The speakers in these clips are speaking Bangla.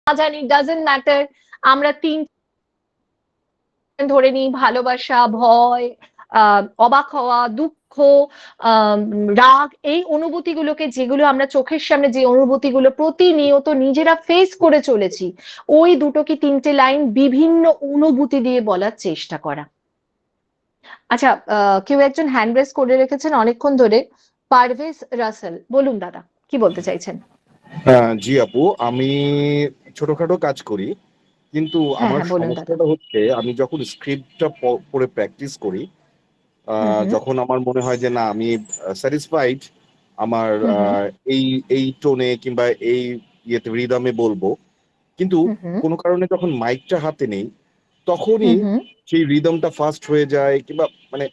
জানি, ডাজেন্ট ম্যাটার। আমরা তিন ধরে নিই, ভালোবাসা, ভয়, অবাক হওয়া, দুঃখ, রাগ, এই অনুভূতিগুলোকে, যেগুলো আমরা চোখের সামনে যে অনুভূতিগুলো প্রতিনিয়ত নিজেরা ফেস করে চলেছি, ওই দুটো কি তিনটে লাইন বিভিন্ন অনুভূতি দিয়ে বলার চেষ্টা করা। আচ্ছা, কেউ একজন হ্যান্ড রেজ করে রেখেছেন অনেকক্ষণ ধরে, পারভেজ রাসেল। বলুন দাদা, কি বলতে চাইছেন? জি আপু, আমি ছোটখাটো কাজ করি, কিন্তু হ্যাঁ আমার হ্যাঁ, বলুন দাদা। সমস্যাটা হচ্ছে আমি যখন স্ক্রিপ্টটা পড়ে প্র্যাকটিস করি, হুম হুম যখন আমার মনে হয় যে না আমি স্যাটিসফাইড আমার হুম হুম এই এই টোনে কিংবা এই ইয়েতে রিদমে বলবো, কিন্তু হুম হুম কোনো কারণে যখন মাইকটা হাতে নেই তখনই হুম হুম। সেই রিদমটা ফাস্ট হয়ে যায়, কিংবা মানে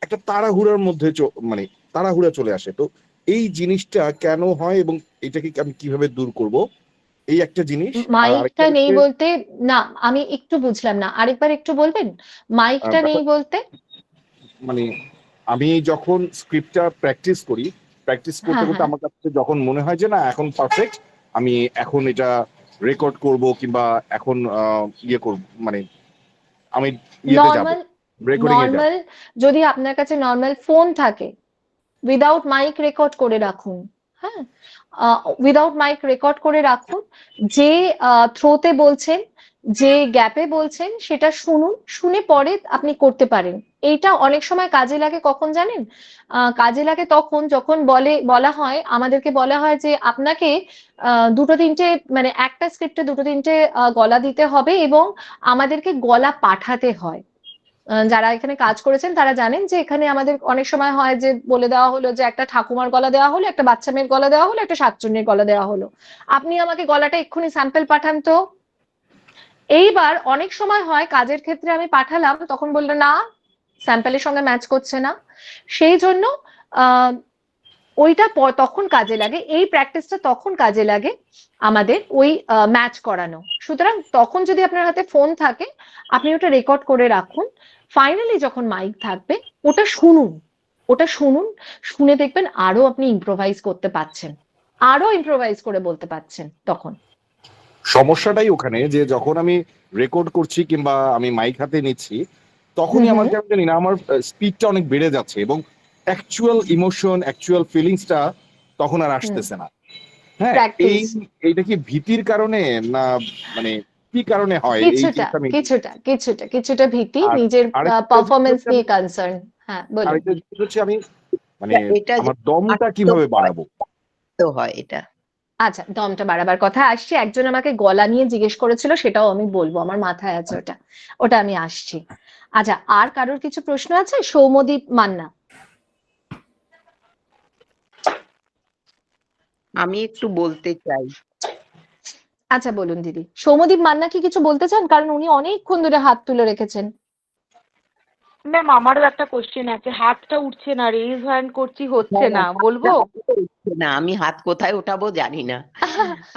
একটা তাড়াহুড়ার মধ্যে মানে তাড়াহুড়া চলে আসে। তো এই জিনিসটা কেন হয় এবং এটাকে আমি কিভাবে দূর করব, এই একটা জিনিস। আর আরেকটা মাইকটা নেই হচ্ছে বলতে? না, আমি একটু বুঝলাম না, আরেকবার একটু বলবেন। মাইকটা নেই ব্যাপার বলতে? মানে আমি যখন স্ক্রিপ্টটা প্র্যাকটিস করতে হ্যাঁ করতে হ্যাঁ। আমার কাছে যখন মনে হয় যে না এখন পারফেক্ট, আমি এখন এটা রেকর্ড করব কিংবা এখন ইয়ে করব, মানে আমি ইয়েতে যাব, নর্মাল, রেকর্ডিং এ যাব। নর্মাল, যদি আপনার কাছে নর্মাল ফোন থাকে, উইদাউট মাইক রেকর্ড করে রাখুন। হ্যাঁ, উইদাউট মাইক রেকর্ড করে রাখুন। যে থ্রোতে বলছেন, যে গ্যাপে বলছেন, সেটা শুনুন, শুনে পরে আপনি করতে পারেন। এইটা অনেক সময় কাজে লাগে, কখন জানেন? কাজে লাগে তখন যখন বলা হয়, আমাদেরকে বলা হয় যে আপনাকে দুটো তিনটে, মানে একটা স্ক্রিপ্টে দুটো তিনটে গলা দিতে হবে, এবং আমাদেরকে গলা পাঠাতে হয়। যারা এখানে কাজ করেছেন তারা জানেন যে এখানে আমাদের অনেক সময় হয় যে বলে দেওয়া হলো যে একটা ঠাকুমার গলা দেওয়া হলো, একটা বাচ্চা মেয়ের গলা দেওয়া হলো, একটা শাকচুন্নির গলা দেওয়া হলো, আপনি আমাকে গলাটা এক্ষুনি স্যাম্পল পাঠান তো। এইবার অনেক সময় হয় কাজের ক্ষেত্রে আমি পাঠালাম, তখন বললো না, স্যাম্পলের সঙ্গে ম্যাচ করছে না। সেই জন্য আহ ওইটা তখন কাজে লাগে, এই প্র্যাকটিসটা তখন কাজে লাগে আমাদের ওই ম্যাচ করানো। সুতরাং তখন যদি আপনার হাতে ফোন থাকে, আপনি ওটা রেকর্ড করে রাখুন। ফাইনালি যখন মাইক থাকবে, ওটা শুনুন, ওটা শুনুন, শুনে দেখবেন আরো আপনি ইম্প্রোভাইজ করতে পারছেন, আরো ইম্প্রোভাইজ করে বলতে পারছেন তখন। সমস্যাটাই ওখানে যে যখন আমি রেকর্ড করছি কিংবা আমি মাইক হাতে নিচ্ছি, হুম তখনই আমার হুম। কেন জানি না আমার স্পিডটা অনেক বেড়ে যাচ্ছে এবং অ্যাকচুয়াল ইমোশন, অ্যাকচুয়াল ফিলিংসটা তখন আর হুম। আসতেছে না। হ্যাঁ, প্র্যাকটিস। এইটা কি ভীতির কারণে, না মানে কি কারণে হয় এই কিছুটা জিনিসটা আমি। কিছুটা কিছুটা কিছুটা ভীতি, আর নিজের আরেকটা জিনিস পারফরমেন্স হচ্ছে নিয়ে কনসার্ন। হ্যাঁ, বলুন। আরেকটা জিনিস হচ্ছে আমি মানে এটা যে আমার দমটা আত্ম কিভাবে হয়, বাড়াবো। হয় এটা। আচ্ছা, দমটা বাড়াবার কথা আসছি, একজন আমাকে গলা নিয়ে জিজ্ঞেস করেছিল, সেটাও আমি বলবো, আমার মাথায় আছে ওটা, ওটা আমি আসছি। আচ্ছা, আর কারোর কিছু প্রশ্ন আছে? সৌম্যদীপ মান্না। আমি একটু বলতে চাই। আচ্ছা বলুন দিদি, সৌম্যদীপ মান্না কি কিছু বলতে চান? কারণ উনি অনেকক্ষণ ধরে হাত তুলে রেখেছেন। ম্যাম, আমারও একটা কোশ্চেন আছে, হাতটা উঠছে না, রেজ হ্যান্ড করছি, হচ্ছে না, বলবো? না, আমি হাত কোথায় ওঠাবো জানি না।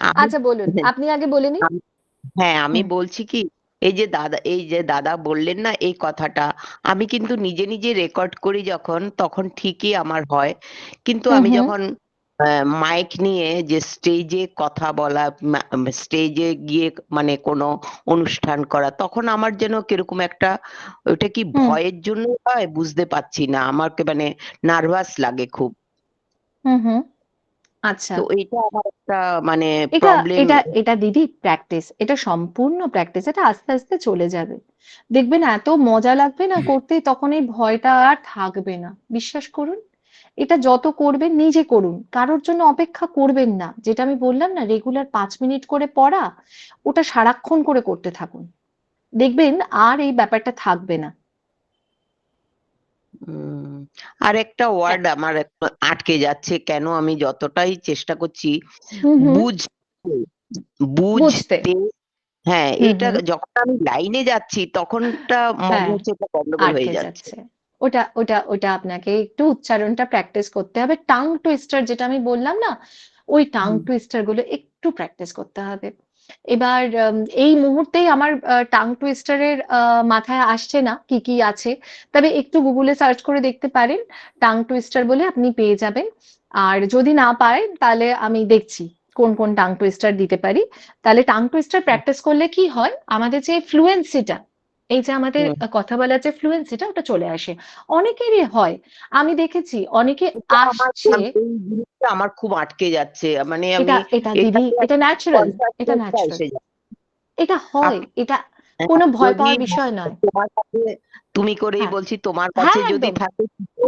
আমি আচ্ছা বলুন, আপনি আগে বলে নিন। হ্যাঁ, আমি হুম বলছি কি, এই যে দাদা বললেন না এই কথাটা, আমি কিন্তু নিজে নিজে রেকর্ড করি যখন, তখন ঠিকই আমার হয়। কিন্তু হুম আমি হুম। যখন মাইক নিয়ে যে স্টেজে কথা বলা, স্টেজে গিয়ে মানে কোনো অনুষ্ঠান করা, তখন আমার যেন কিরকম একটা, ওটা কি হুম ভয়ের জন্য হয় বুঝতে পারছি না, আমাকে মানে নার্ভাস লাগে খুব। হুম হুম। আচ্ছা, তো এটা আমার একটা মানে এটা প্রবলেম। এটা এটা দিদি প্র্যাকটিস, এটা সম্পূর্ণ প্র্যাকটিস, এটা আস্তে আস্তে চলে যাবে। দেখবেন এত মজা লাগবে না করতে, তখন এই ভয়টা আর থাকবে না, বিশ্বাস করুন। এটা যত করবেন নিজে করুন, কারোর জন্য অপেক্ষা করবেন না। যেটা আমি বললাম না, রেগুলার 5 মিনিট করে পড়া, ওটা সারাক্ষণ করে করতে থাকুন, দেখবেন আর এই ব্যাপারটা থাকবে না। আর একটা হ্যাঁ। ওয়ার্ড আমার আটকে যাচ্ছে কেন, আমি যতটাই চেষ্টা করছি হুম হুম। বুঝতে, বুঝতে। বুঝতে। হ্যাঁ, হুম এটা হুম। যখন আমি লাইনে যাচ্ছি তখনটা মনে হ্যাঁ, হচ্ছে এটা গন্ডগোল আটকে হয়ে যাচ্ছে। যাচ্ছে। ওটা ওটা ওটা আপনাকে একটু উচ্চারণটা প্র্যাকটিস করতে হবে। টাং টুইস্টার যেটা আমি বললাম না, ওই টাং হুম। টুইস্টার গুলো একটু প্র্যাকটিস করতে হবে। এবার এই মুহূর্তেই আমার টাং টুইস্টারের মাথায় আসছে না কি কি আছে, তবে একটু গুগলে সার্চ করে দেখতে পারেন, টাং টুইস্টার বলে আপনি পেয়ে যাবেন। আর যদি না পারেন তাহলে আমি দেখছি কোন কোন টাং টুইস্টার দিতে পারি। তাহলে টাং টুইস্টার প্র্যাকটিস করলে কি হয়, আমাদের যে ফ্লুয়েন্সিটা, এই যে আমাদের হুম। কথা বলার যে ফ্লুয়েন্সিটা, ওটা চলে আসে। অনেকেরই হয়, আমি দেখেছি অনেকে এটা আসছে। এই জিনিসটা আমার খুব আটকে যাচ্ছে, মানে আমি এটা এটা দিদি, এটা ন্যাচারাল, এটা কনফার্মেশনটা ন্যাচারাল, এসে যাচ্ছে। এটা হয়, আপ- এটা হ্যাঁ, কোনো ভয় যদি পাওয়ার বিষয় নয়। তোমার কাছে, তুমি করেই হ্যাঁ, বলছি, তোমার হ্যাঁ, কাছে যদি একদম। থাকে কিছু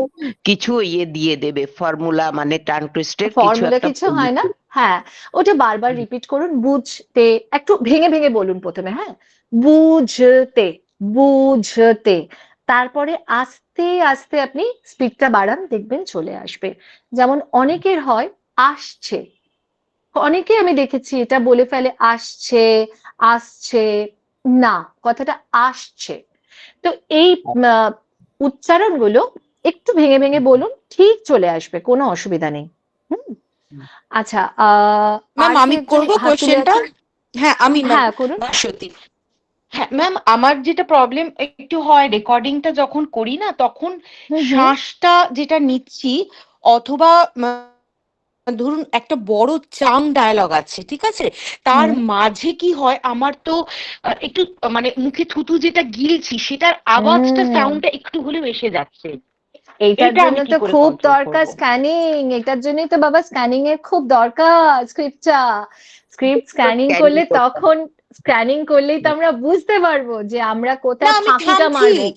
কিছু ইয়ে দিয়ে দেবে, ফর্মুলা, মানে টাং টুইস্টের কিছু ফর্মুলা একটা কিছু হয় না। হ্যাঁ, ওটা বারবার রিপিট করুন, বুঝতে, একটু ভেঙে ভেঙে বলুন প্রথমে, হ্যাঁ, বুঝতে, বুঝতে, তারপরে আস্তে আস্তে আপনি স্পিডটা বাড়ান, দেখবেন চলে আসবে। যেমন অনেকের হয় আসছে, অনেকে আমি দেখেছি এটা বলে ফেলে আসছে, আসছে না, কথাটা আসছে। তো এই উচ্চারণগুলো একটু ভেঙে ভেঙে বলুন, ঠিক চলে আসবে, কোনো অসুবিধা নেই। হুম। আচ্ছা, ম্যাম আর কি আমি একজন করব হাত তুলে কোশ্চেনটা? আছেন? হ্যাঁ আমি ম্যাম, হ্যাঁ, করুন। সত্যি। হ্যাঁ ম্যাম, আমার যেটা প্রবলেম একটু হয়, রেকর্ডিংটা যখন করি না তখন হুম, হুম, শ্বাসটা যেটা নিচ্ছি, অথবা ধরুন একটা বড় চাং ডায়ালগ আছে, ঠিক আছে, তার হুম, মাঝে কি হয় আমার তো একটু মানে মুখে থুতু যেটা গিলছি সেটার আওয়াজটা, হুম। সাউন্ডটা একটু হলেও এসে যাচ্ছে। এইটার এটা জন্য আমি কি তো করে খুব কন্ট্রোল দরকার করব? স্ক্যানিং, এটার জন্যই তো বাবা স্ক্যানিং এর খুব দরকার। স্ক্রিপ্ট স্ক্যানিং ক্যারি করলে, করতে তখন স্ক্যানিং করলেই তো আমরা বুঝতে পারবো যে আমরা না কোথায় আমি ফাঁকিটা থামছি। মারবো।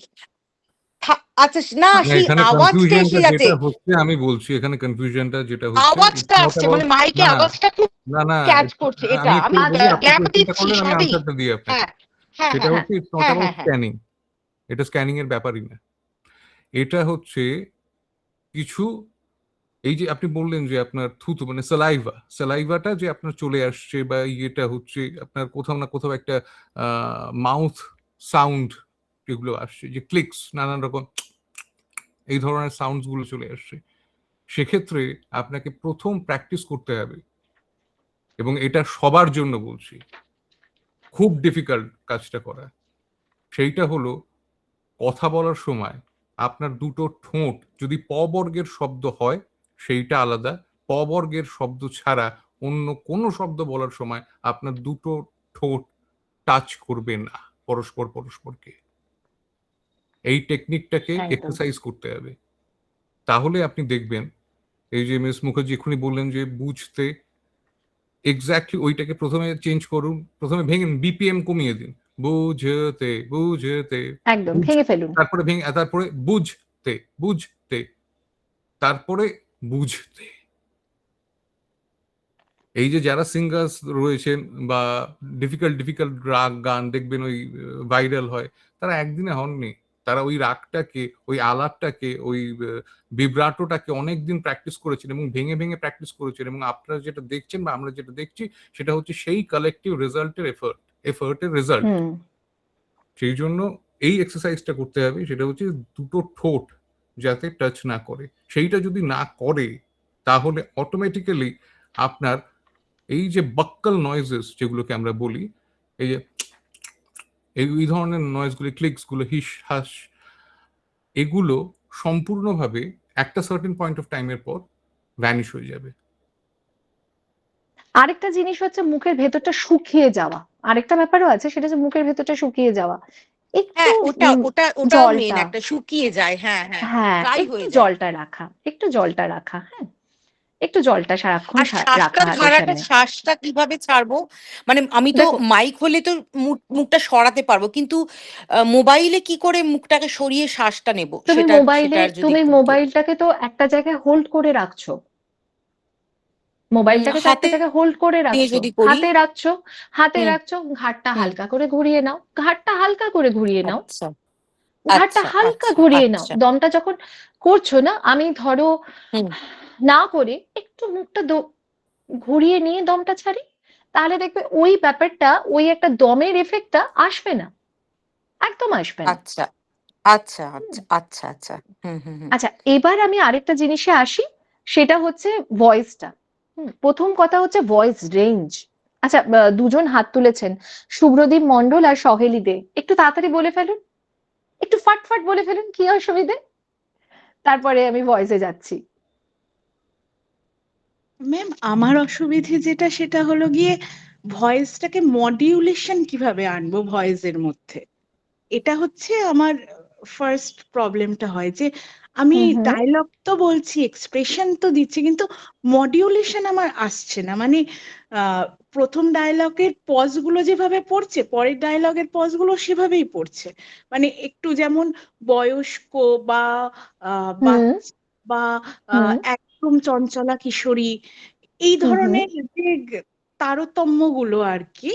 আচ্ছা না, না, সেই এখানে আওয়াজটা এসে কনফিউশনটা যাচ্ছে, যেটা হচ্ছে, আমি বলছি এখানে কনফিউশনটা যেটা হচ্ছে, ইটস আওয়াজটা নট আসছে, অ্যাবাউট, মানে মাইকে না আওয়াজটা খুব না না, ক্যাচ করছে, এটা আমি আমি একটু বলি, আচ্ছা, আপনি গ্যাপ কোয়েশ্চেনটা দিচ্ছি করলেন, আমি স্বাভাবিক। আনসারটা দিই আপনাকে। হ্যাঁ হ্যাঁ সেটা হ্যাঁ হ্যাঁ হচ্ছে ইটস নট হ্যাঁ অ্যাবাউট হ্যাঁ হ্যাঁ। স্ক্যানিং, এটা স্ক্যানিং এর ব্যাপারই না। এটা হচ্ছে কিছু, এই যে আপনি বললেন যে আপনার থুতু মানে স্যালাইভাটা যে আপনার চলে আসছে, বা ইয়েটা হচ্ছে আপনার কোথাও না কোথাও একটা মাউথ সাউন্ড যেগুলো আসছে, যে ক্লিকস, নানান রকম এই ধরনের সাউন্ডস গুলো চলে আসছে, সেক্ষেত্রে আপনাকে প্রথম প্র্যাকটিস করতে হবে। এবং এটা সবার জন্য বলছি, খুব ডিফিকাল্ট কাজটা করা। সেইটা হলো, কথা বলার সময় আপনার দুটো ঠোঁট যদি প বর্গের শব্দ হয় সেইটা আলাদা, প বর্গের শব্দ ছাড়া অন্য কোনো শব্দ বলার সময় আপনার দুটো ঠোঁট টাচ করবে না পরস্পরকে। এই টেকনিকটাকে একদম। এক্সারসাইজ করতে হবে, তাহলে আপনি দেখবেন। এই যে মিস মুখার্জি এক্ষুনি বললেন যে বুঝতে, এক্স্যাক্টলি ওইটাকে প্রথমে চেঞ্জ করুন, প্রথমে ভেঙে বিপিএম কমিয়ে দিন, বুঝতে বুঝতে, একদম বুঝ, ভেঙে ফেলুন। তারপরে ভেঙে, তারপরে বুঝতে বুঝতে, তারপরে বুঝতে। এই যে যারা সিঙ্গার্স রয়েছেন বা ডিফিকাল্ট ডিফিকাল্ট রাগ গান দেখবেন ওই ভাইরাল হয়, তারা একদিনে হননি। তারা ওই রাগটাকে, ওই আলাপটাকে, ওই বিব্রাটোটাকে অনেকদিন প্র্যাকটিস করেছেন এবং ভেঙে ভেঙে প্র্যাকটিস করেছেন, এবং আপনারা যেটা দেখছেন বা আমরা যেটা দেখছি সেটা হচ্ছে সেই কালেকটিভ রেজাল্টের এফার্টের রেজাল্ট। হুম। সেই জন্য এই এক্সারসাইজটা করতে হবে, সেটা হচ্ছে দুটো ঠোঁট যাতে টাচ না করে। সেইটা যদি না করে তাহলে অটোমেটিক্যালি আপনার এই যে বাক্কাল নয়েজেস যেগুলোকে আমরা বলি, এই যে এই ধরনের নয়েজগুলো, ক্লিকসগুলো, হিস হাস, এগুলো সম্পূর্ণভাবে একটা সার্টেন পয়েন্ট অফ টাইমের পর ভ্যানিশ হয়ে যাবে। আরেকটা জিনিস হচ্ছে মুখের ভেতরটা শুকিয়ে যাওয়া, আরেকটা ব্যাপারও আছে, সেটা হচ্ছে মুখের ভেতরটা শুকিয়ে যাওয়া। একটু হ্যাঁ ওটা ওটা ওটাও মেন, জলটা, একটা শুকিয়ে যায়, হ্যাঁ হ্যাঁ, হ্যাঁ, ড্রাই একটু হয়ে যায়। জলটা রাখা, একটু জলটা রাখা, হ্যাঁ, একটু জলটা সারাক্ষণ আর শ্বাসটা রাখা হাতের ছাড়াটা, সামনে। শ্বাসটা কিভাবে ছাড়বো? মানে আমি তো দেখো, মাইক হলে তো মুখটা সরাতে পারবো, কিন্তু মোবাইলে কি করে মুখটাকে সরিয়ে শ্বাসটা নেব, সেটার যদি তুমি একটু মোবাইলটাকে তো একটা জায়গায় হোল্ড করে রাখছো, মোবাইলটাকে তো একটা হাতে জায়গায় হোল্ড করে নিয়ে রাখছো, যদি করি। হাতে রাখছো, হাতে হুম রাখছো, ঘাড়টা হুম। হালকা করে ঘুরিয়ে নাও, ঘাড়টা হালকা করে ঘুরিয়ে নাও, আচ্ছা ঘাড়টা আচ্ছা হালকা আচ্ছা ঘুরিয়ে নাও। আচ্ছা। দমটা যখন করছো না, আমি ধরো হুম। না করে একটু মুখটা ঘুরিয়ে নিয়ে দমটা ছাড়ি, তাহলে দেখবে ওই ব্যাপারটা, ওই একটা দমের এফেক্টটা আসবে না, একদম আসবে না। আচ্ছা আচ্ছা হুম। আচ্ছা আচ্ছা আচ্ছা। হুম হুম হুম। আচ্ছা, এবার আমি আরেকটা জিনিসে আসি, সেটা হচ্ছে ভয়েসটা। প্রথম কথা হচ্ছে ভয়েস রেঞ্জ। আচ্ছা, দুজন হাত তুলেছেন, শুভ্রদীপ মন্ডল আর সহেলি দে, একটু তাড়াতাড়ি বলে ফেলুন, একটু ফাটফাট বলে ফেলুন, কি অসুবিধে, তারপরে আমি ভয়েসে যাচ্ছি। ম্যাম আমার অসুবিধে যেটা সেটা হলো গিয়ে ভয়েসটাকে মডিউলেশন কিভাবে আনবো ভয়েসের মধ্যে, এটা হচ্ছে আমার ফার্স্ট প্রবলেমটা হয় যে আমি হুম হুম ডায়লগ তো বলছি, এক্সপ্রেশন তো দিচ্ছি, কিন্তু মডিউলেশন আমার আসছে না। মানে আহ, প্রথম ডায়লগের পজ গুলো যেভাবে পড়ছে, পরের ডায়লগের পজ গুলো সেভাবেই পড়ছে। মানে একটু যেমন বয়স্ক বা হুম বাচ্চা বা হুম একদম চঞ্চলা কিশোরী, এই হুম হুম ধরনের যে তারতম্য গুলো আর কি,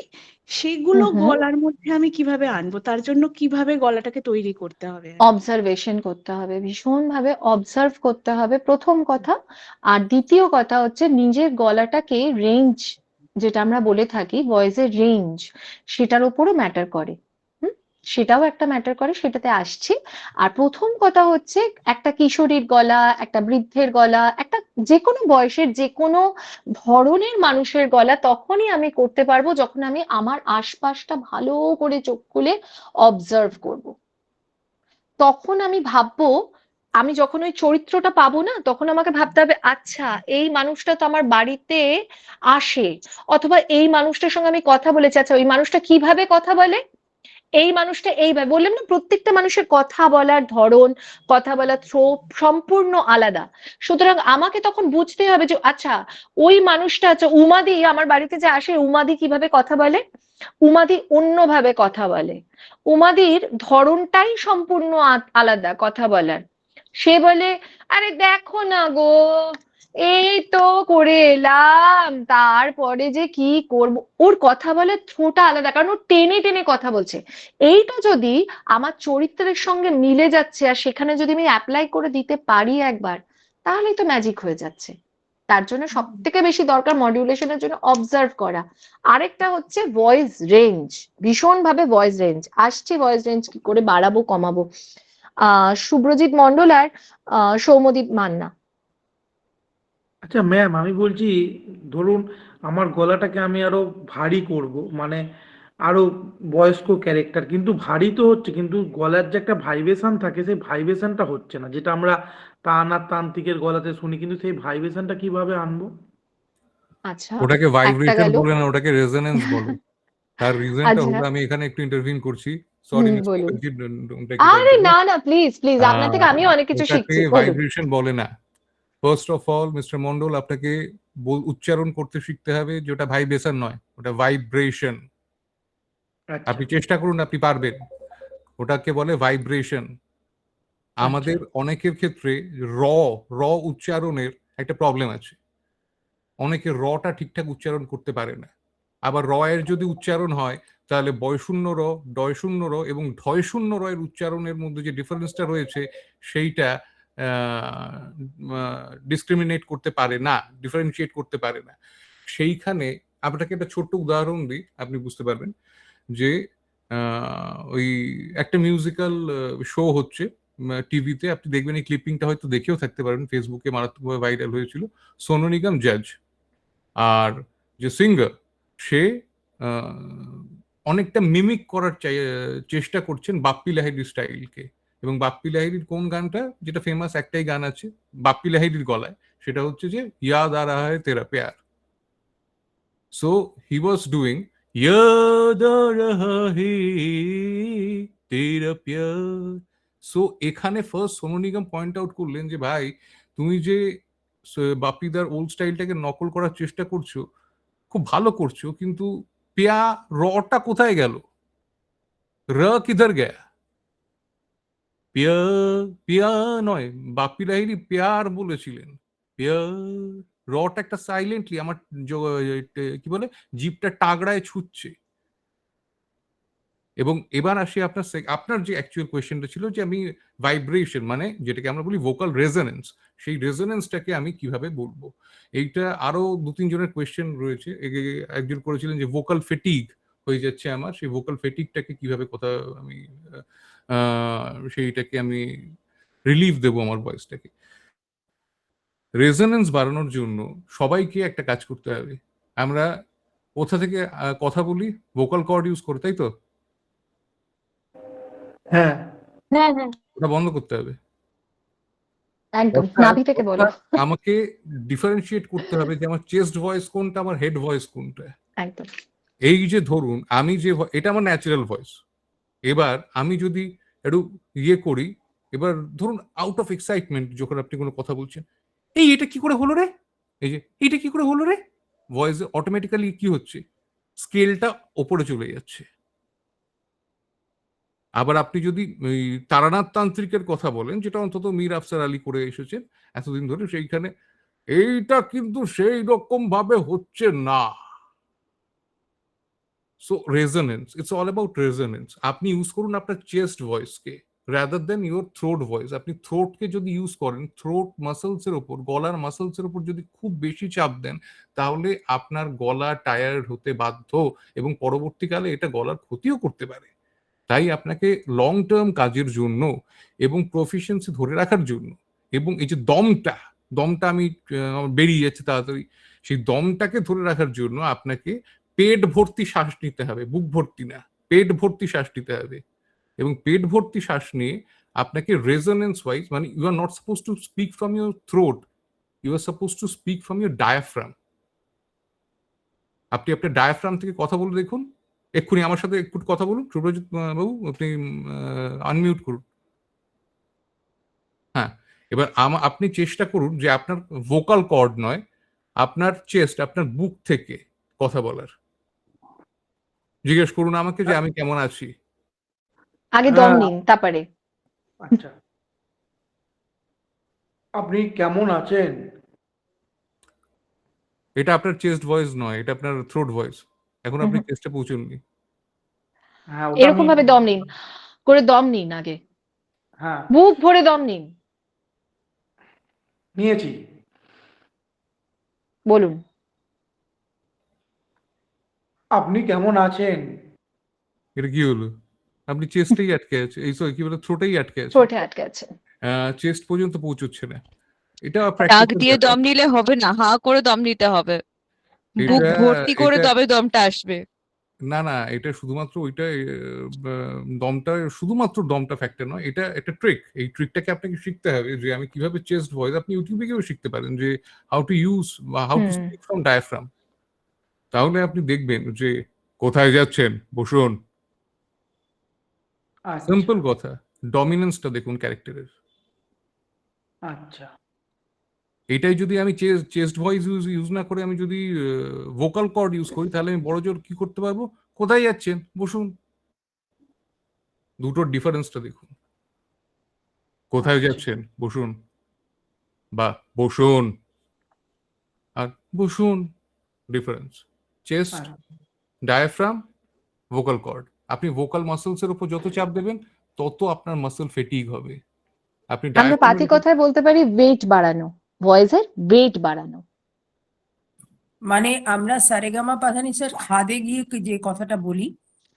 সেগুলো হুম হুম গলার মধ্যে আমি কিভাবে আনবো, তার জন্য কিভাবে গলাটাকে তৈরি করতে হবে? অবজারভেশন করতে হবে, ভীষণভাবে অবজার্ভ করতে হবে প্রথম কথা। আর দ্বিতীয় কথা হচ্ছে নিজের গলাটাকে রেঞ্জ, যেটা আমরা বলে থাকি ভয়েসের রেঞ্জ, সেটার উপরও ম্যাটার করে। হুম, সেটাও একটা ম্যাটার করে, সেটাতে আসছি। আর প্রথম কথা হচ্ছে একটা কিশোরীর গলা, একটা বৃদ্ধের গলা, একটা যে কোনো বয়সের যে কোনো ধরনের মানুষের গলা তখনই আমি করতে পারবো যখন আমি আমার আশপাশটা ভালো করে চোখ খুলে অবজার্ভ করব। তখন আমি ভাববো, আমি যখন ওই চরিত্রটা পাবো না, তখন আমাকে ভাবতে হবে আচ্ছা এই মানুষটা তো আমার বাড়িতে আসে, অথবা এই মানুষটার সঙ্গে আমি কথা বলেছি, আচ্ছা ওই মানুষটা কিভাবে কথা বলে, এই মানুষটা এইভাবে বললাম না, প্রত্যেকটা মানুষের কথা বলার ধরন, কথা বলার থ্রো সম্পূর্ণ আলাদা। সুতরাং আমাকে তখন বুঝতে হবে যে আচ্ছা ওই মানুষটা, আচ্ছা উমাদি আমার বাড়িতে যে আসে, উমাদি কিভাবে কথা বলে, উমাদি অন্যভাবে কথা বলে, উমাদির ধরনটাই সম্পূর্ণ আলাদা কথা বলার। সে বলে আরে দেখো না গো, এই তো করে এলাম, তারপরে যে কি করব, ওর কথা বলার থ্রোটা আলাদা, কারণ ও টেনে টেনে কথা বলছে। এইটা যদি আমার চরিত্রের সঙ্গে মিলে যাচ্ছে আর সেখানে যদি আমি অ্যাপ্লাই করে দিতে পারি একবার, তাহলেই তো ম্যাজিক হয়ে যাচ্ছে। তার জন্য সব থেকে বেশি দরকার মডিউলেশনের জন্য অবজার্ভ করা। আরেকটা হচ্ছে ভয়েস রেঞ্জ, ভীষণ ভাবে ভয়েস রেঞ্জ আসছে, ভয়েস রেঞ্জ কি করে বাড়াবো কমাবো। শুভ্রজিৎ মন্ডল আর সৌম্যদীপ মান্না। আচ্ছা ম্যাম, আমি বলছি ধরুন আমার গলাটাকে আমি আরো ভারী করব, মানে আরো বয়স্ক ক্যারেক্টার, কিন্তু ভারী তো হচ্ছে, কিন্তু গলার যে একটা ভাইব্রেশন থাকে সেই ভাইব্রেশনটা হচ্ছে না, যেটা আমরা তান আর তান্ত্রিকের গলাতে শুনি, কিন্তু সেই ভাইব্রেশনটা কিভাবে আনবো? আচ্ছা, ওটাকে একটা ভাইব্রেশন গেল। বলে না, ওটাকে রেজোনেন্স বলে। তার রিজনটা আচ্ছা, হলো, আমি এখানে একটু ইন্টারভিউ করছি, সরি মিস্টার বলুন। Mukherjee, don't take it as আরে না না, প্লিজ প্লিজ, আপনার থেকে আমিও অনেক কিছু ওটাকে শিখছি, বলুন। ভাইব্রেশন বলে না। First of all mister Mondal, আপনাকে উচ্চারণ করতে শিখতে হবে যে ওটা ভাইব্রেশন নয়, ওটা ভাইব্রেশন। আচ্ছা। আপনি চেষ্টা করুন, আপনি পারবেন। ওটাকে বলে ভাইব্রেশন। আচ্ছা। আমাদের অনেকের ক্ষেত্রে র র উচ্চারণের একটা প্রবলেম আছে। অনেকে রটা ঠিকঠাক উচ্চারণ করতে পারে না। আবার র এর যদি উচ্চারণ হয়, তাহলে বয়শূন্য র, ডয়শূন্য র এবং ঢয়শূন্য র এর উচ্চারণের মধ্যে যে ডিফারেন্সটা রয়েছে, সেইটা ডিসক্রিমিনেট করতে পারে না, ডিফারেন্সিয়েট করতে পারে না। সেইখানে আপনাকে একটা ছোট্ট উদাহরণ দিই, আপনি বুঝতে পারবেন যে ওই একটা মিউজিক্যাল শো হচ্ছে টিভিতে, আপনি দেখবেন, এই ক্লিপিংটা হয়তো দেখেও থাকতে পারেন, ফেসবুকে মারাত্মকভাবে ভাইরাল হয়েছিল। সোনু নিগম জাজ, আর যে সিঙ্গার সে আহ, অনেকটা মিমিক করার চেষ্টা করছেন বাপ্পি লাহিড়ির স্টাইলকে। এবং বাপ্পি লাহিড়ির কোন গানটা, যেটা ফেমাস একটাই গান আছে বাপ্পি লাহিড়ির গলায়, সেটা হচ্ছে যে ইয়াদ আ রাহা হ্যায় তেরা প্যার। সো হি ওয়াজ ডুইং ইয়াদ আ রাহা হে তেরা প্যার। সো এখানে first Sonu Nigam point out করলেন যে ভাই, তুমি যে বাপ্পিদার ওল্ড স্টাইলটাকে নকল করার চেষ্টা করছো, খুব ভালো করছো, কিন্তু পেয়া রটা কোথায় গেল, র কিধর গয়া? পেয়া, পেয়া নয়, বাপ্পি লাহিড়ী পেয়ার বলেছিলেন, পেয়ার। রটা একটা সাইলেন্টলি আমার কি বলে, জিভটা টাগড়ায় ছুটছে। এবং এবার আসি আপনার আপনার যে অ্যাকচুয়াল কোয়েশ্চেনটা ছিল যে আমি ভাইব্রেশন, মানে যেটাকে আমরা বলি ভোকাল রেজোনেন্স, সেই রেজোনেন্সটাকে আমি কিভাবে বলবো। এইটা আরো দু তিন জনের কোয়েশ্চেন রয়েছে। একজন করেছিলেন যে ভোকাল ফেটিগ হয়ে যাচ্ছে আমার, সেই ভোকাল ফেটিগটাকে কিভাবে কথা আমি সেইটাকে আমি রিলিফ দেবো আমার ভয়েসটাকে। রেজোনেন্স বাড়ানোর জন্য সবাইকে একটা কাজ করতে হবে। আমরা কোথা থেকে কথা বলি, ভোকাল কর্ড ইউজ করে, তাই তো? হ্যাঁ। হ্যাঁ হ্যাঁ। ওটা বন্ধ করতে হবে। একদম অর্থাৎ নাভি থেকে বলো। আমাকে ডিফারেন্সিয়েট করতে হবে যে আমার চেস্ট ভয়েস কোনটা, আমার হেড ভয়েস কোনটা। একদম এই যে ধরুন আমি যে এটা আমার ন্যাচারাল ভয়েস, এবার আমি যদি একটু ইয়ে করি, এবার ধরুন আউট অফ এক্সাইটমেন্ট যখন আপনি কোনো কথা বলছেন, এটা কি করে হলো রে, এই যে এইটা কি করে হলো রে, ভয়েস অটোমেটিক্যালি কি হচ্ছে, স্কেলটা ওপরে চলে যাচ্ছে। আবার আপনি যদি ওই তারানাথ তান্ত্রিকের কথা বলেন, যেটা অন্তত মীর আফসার আলী করে এসেছেন এতদিন ধরে, সেইখানে এইটা কিন্তু সেই রকম ভাবে হচ্ছে না। So resonance, it's all about resonance. আপনি ইউজ করুন আপনার চেস্ট ভয়েসকে rather than your throat voice. আপনি থ্রোটকে যদি ইউজ করেন, থ্রোট মাসলস এর উপর, গলার মাসলস এর উপর যদি খুব বেশি চাপ দেন, তাহলে আপনার গলা টায়ার্ড হতে বাধ্য এবং পরবর্তীকালে এটা গলার ক্ষতিও করতে পারে। তাই আপনাকে লং টার্ম কাজের জন্য এবং প্রফিসিয়েন্সি ধরে রাখার জন্য, এবং এই যে দমটা আমি বেরিয়ে যাচ্ছে তাড়াতাড়ি, সেই দমটাকে ধরে রাখার জন্য আপনাকে পেট ভর্তি শ্বাস নিতে হবে, বুক ভর্তি না, পেট ভর্তি শ্বাস নিতে হবে। এবং পেট ভর্তি শ্বাস নিয়ে আপনাকে রেজোনেন্স ওয়াইজ, মানে you are not suppose to speak from your throat, you are suppose to speak from your diaphragm. আপনি আপনার ডায়াফ্রাম থেকে কথা বলে দেখুন। এক্ষুনি আমার সাথে একটু কথা বলুন সুব্রজিৎ বাবু, আপনি আনমিউট করুন। হ্যাঁ, এবার আপনি চেষ্টা করুন যে আপনার ভোকাল কর্ড নয়, আপনার চেস্ট, আপনার বুক থেকে কথা বলার। জিজ্ঞেস করুন আমাকে যে আমি কেমন আছি। আগে দম নিন তারপরে। আচ্ছা, আপনি কেমন আছেন? এটা আপনার চেস্ট ভয়েস নয়, এটা আপনার থ্রোট ভয়েস। এখন আপনি চেস্টে পৌঁছননি। হ্যাঁ, ওটা এরকম ভাবে দম নিন, করে দম নিন আগে, হ্যাঁ বুক ভরে দম নিন, নিয়েছি। বলুন। আপনি কেমন আছেন? এটা কি হলো? আপনি চেস্টেই আটকে আছে, এই সরি কি বলে, থ্রোটেই আটকে আছে, ঠোঁটে আটকে আছে। চেস্ট পর্যন্ত পৌঁছচ্ছে না। এটা নাক প্র্যাকটিসের দিয়ে ব্যাপার। দম নিলে হবে না, হাঁ করে দম নিতে হবে, বুক এটা ভর্তি করে এটা তবে দমটা আসবে। না, এটা শুধুমাত্র ওইটা দমটা, শুধুমাত্র দমটা ফ্যাক্টর নয়, এটা একটা ট্রিক। এই ট্রিকটাকে আপনাকে শিখতে হবে যে আমি কিভাবে চেস্ট ভয়েস, আপনি ইউটিউবে গিয়েও শিখতে পারেন যে হাউ টু ইউজ বা how to speak from diaphragm. তাহলে আপনি দেখবেন যে কোথায় যাচ্ছেন, বসুন। আচ্ছা সিম্পল কথা, ডমিনেন্সটা দেখুন ক্যারেক্টারের। আচ্ছা এটাই যদি আমি চেস্ট ভয়েস ইউজ না করে আমি যদি ভোকাল কর্ড ইউজ করি, তাহলে আমি বড় জোর কি করতে পারবো, কোথায় যাচ্ছেন, বসুন। দুটোর ডিফারেন্সটা দেখুন। কোথায় আচ্ছা যাচ্ছেন, বসুন, বা বসুন আর বসুন, ডিফারেন্স। চেস্ট, আচ্ছা ডায়াফ্রাম, ভোকাল কর্ড। আপনি ভোকাল মাসলস এর উপর যত চাপ দেবেন তত আপনার মাসল ফেটিগ হবে। আপনি আমরা ডায়াফ্রামের পাতি উপর, কথায় বলতে পারি ওয়েট বাড়ানো, ভয়েসের ওয়েট বাড়ানো। মানে আমরা সারেগামা পাধানিসার খাদে গিয়ে যে কথাটা বলি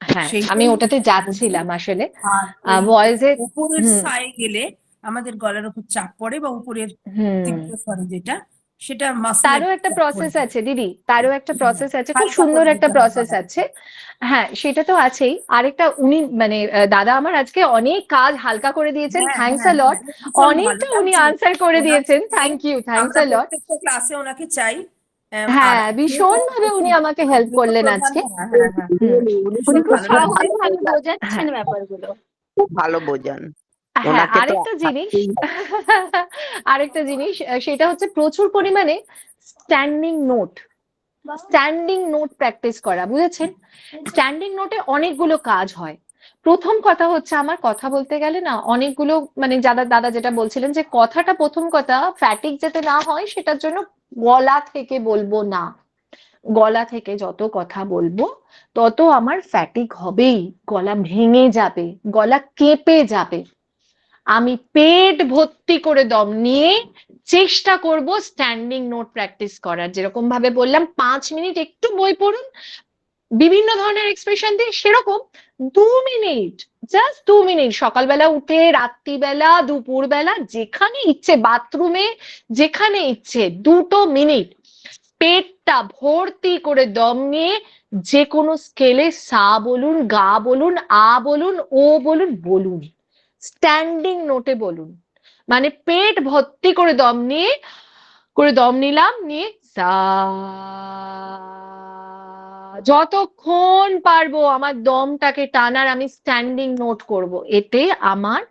হ্যাঁ, আমি সেইটাই ওটাতে বলছি। যাচ্ছিলাম আসলে। আর ওই ভয়েসের উপরের হুম সায়ে গেলে আমাদের গলার উপর চাপ পড়ে, বা উপরের হুম তীব্র স্বরে যেটা, সেটা মাসলের তারও একটা প্রসেস আছে দিদি, তারও একটা প্রসেস আছে, খুব হালকা সুন্দর করে একটা দিতে হবে প্রসেস গলাটা। আছে। হ্যাঁ, সেটা তো আছেই। আরেকটা উনি মানে দাদা আমার আজকে অনেক কাজ হালকা করে দিয়েছেন, হ্যাঁ থ্যাঙ্কস হ্যাঁ আ লট। হ্যাঁ, ভীষণ ভালো অনেকটা উনি লাগছে। আনসার করে ওনার দিয়েছেন, থেকে থ্যাংক ইউ, থ্যাঙ্কস আমরা আ লট। প্রত্যেকটা ক্লাসে ওনাকে চাই। আর হ্যাঁ, ভীষণ ভাবে উনি আমাকে হেল্প করলেন আজকে। হ্যাঁ হ্যাঁ হ্যাঁ, উনি খুব ভালো লাগছে। সহজভাবে বোঝাচ্ছেন হ্যাঁ, ব্যাপারগুলো। খুব ভালো বোঝান। হ্যাঁ, ওনাকে তো আরেকটা জিনিস থাকতেই হবে। আরেকটা জিনিস সেটা হচ্ছে প্রচুর পরিমাণে স্ট্যান্ডিং নোট প্র্যাকটিস করা, বুঝেছেন? স্ট্যান্ডিং নোটে অনেকগুলো কাজ হয়। প্রথম কথা হচ্ছে, আমার কথা বলতে গেলে না অনেকগুলো, মানে দাদা যেটা বলছিলেন যে কথাটা, প্রথম কথা ফ্যাটিক যাতে না হয় সেটার জন্য গলা থেকে বলবো না। গলা থেকে যত কথা বলবো তত আমার ফ্যাটিক হবেই, গলা ভেঙে যাবে, গলা কেঁপে যাবে। আমি পেট ভর্তি করে দম নিয়ে চেষ্টা করব স্ট্যান্ডিং নোট প্র্যাকটিস করার। যেরকম ভাবে বললাম 5 মিনিট একটু বই পড়ুন বিভিন্ন ধরনের এক্সপ্রেশন দিয়ে, সেরকম 2 মিনিট, জাস্ট 2 মিনিট, সকালবেলা উঠে, রাত্রিবেলা, দুপুরবেলা, যেখানে ইচ্ছে, বাথরুমে, যেখানে ইচ্ছে 2 মিনিট পেটটা ভর্তি করে দম নিয়ে যে কোনো স্কেলে সা বলুন, গা বলুন, আ বলুন, ও বলুন, স্ট্যান্ডিং নোটে বলুন। মানে পেট ভর্তি করে দম নিলাম, নিয়ে সা, যতক্ষণ পারবো আমার দমটাকে টানার আমি স্ট্যান্ডিং নোট করব। এতে আমার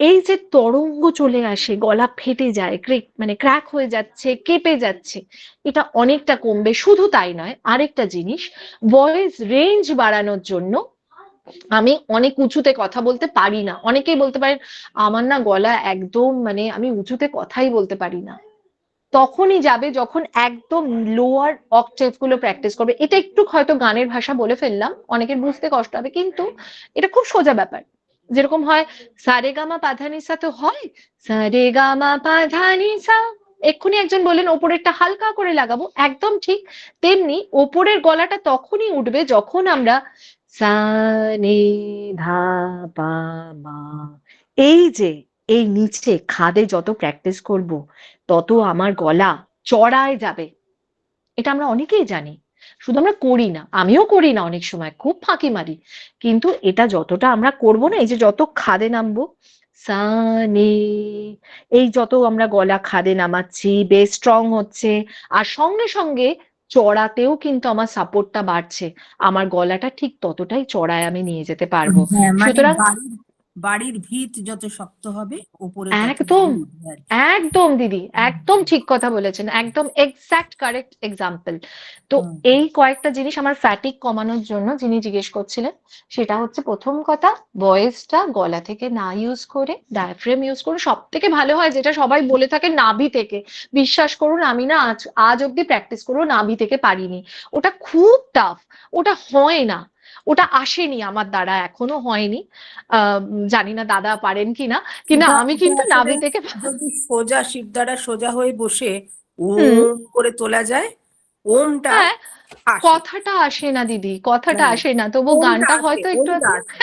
এই যে তরঙ্গ চলে আসে, গলা ফেটে যায়, মানে ক্র্যাক হয়ে যাচ্ছে, কেঁপে যাচ্ছে, এটা অনেকটা কমবে। শুধু তাই নয়, আরেকটা জিনিস, ভয়েস রেঞ্জ বাড়ানোর জন্য আমি অনেক উঁচুতে কথা বলতে পারি না। অনেকেই বলতে পারেন আমার না গলা একদম, মানে আমি উঁচুতে কথাই বলতে পারি না। তখনই যাবে যখন একদম লোয়ার অক্টেভ গুলো প্র্যাকটিস করবে। এটা একটু হয়তো গানের ভাষা বলে ফেললাম, অনেকের বুঝতে কষ্ট হবে, কিন্তু এটা খুব সোজা ব্যাপার। যেরকম হয় সারেগামা পাধানিসা, তো হয় সারেগামা পাধানিসা, এক্ষুনি একজন বললেন ওপরেরটা হালকা করে লাগাবো, একদম ঠিক তেমনি ওপরের গলাটা তখনই উঠবে যখন আমরা সা নে ধা পা মা, এই যে এই নিচে খাদে যত প্র্যাকটিস করব তত আমার গলা চড়ায় যাবে। এটা আমরা অনেকেই জানি, শুধু আমরা করি না, আমিও করি না, অনেক সময় খুব ফাঁকি মারি। কিন্তু এটা যতটা আমরা করব না, এই যে যত খাদে নামবো, সা নে, এই যত আমরা গলা খাদে নামাচ্ছি, বেশ স্ট্রং হচ্ছে, আর সঙ্গে সঙ্গে চড়াতেও কিন্তু আমার সাপোর্টটা বাড়ছে, আমার গলাটা ঠিক ততটাই চড়ায় আমি নিয়ে যেতে পারবো। হ্যাঁ, মানে সুতরাং বাড়ির ভিত যত শক্ত হবে উপরে তত একদম বাড়ি উঠবে আর কি। একদম দিদি, একদম ঠিক কথা বলেছেন, একদম এক্সাক্ট কারেক্ট এক্সাম্পল। তো হুম। এই কয়েকটা জিনিস আমার ফ্যাটিক কমানোর জন্য যিনি জিজ্ঞেস করছিলেন, সেটা হচ্ছে প্রথম কথা, ভয়েসটা গলা থেকে না ইউজ করে ডায়াফ্রেম ইউজ করে। সব থেকে ভালো হয় যেটা সবাই বলে থাকে, নাভি থেকে। বিশ্বাস করুন আমি না আজ অব্দি প্র্যাকটিস করেও নাভি থেকে পারিনি, ওটা খুব টাফ, ওটা হয় না, ওটা আসেনি আমার দ্বারা, এখনো হয়নি। জানি না দাদা পারেন কিনা, কিন্তু ওটা আমি ওটা কিন্তু আসলে নাভি থেকে যদি সোজা শিরদাঁড়া সোজা হয়ে বসে হুম, ওম করে তোলা যায়, ওমটা হ্যাঁ, আসে। কথাটা আসে না দিদি, কথাটা হ্যাঁ, আসে না, তবু ওমটা গানটা আসে, হয়তো একটু ওমটা একটু আসে,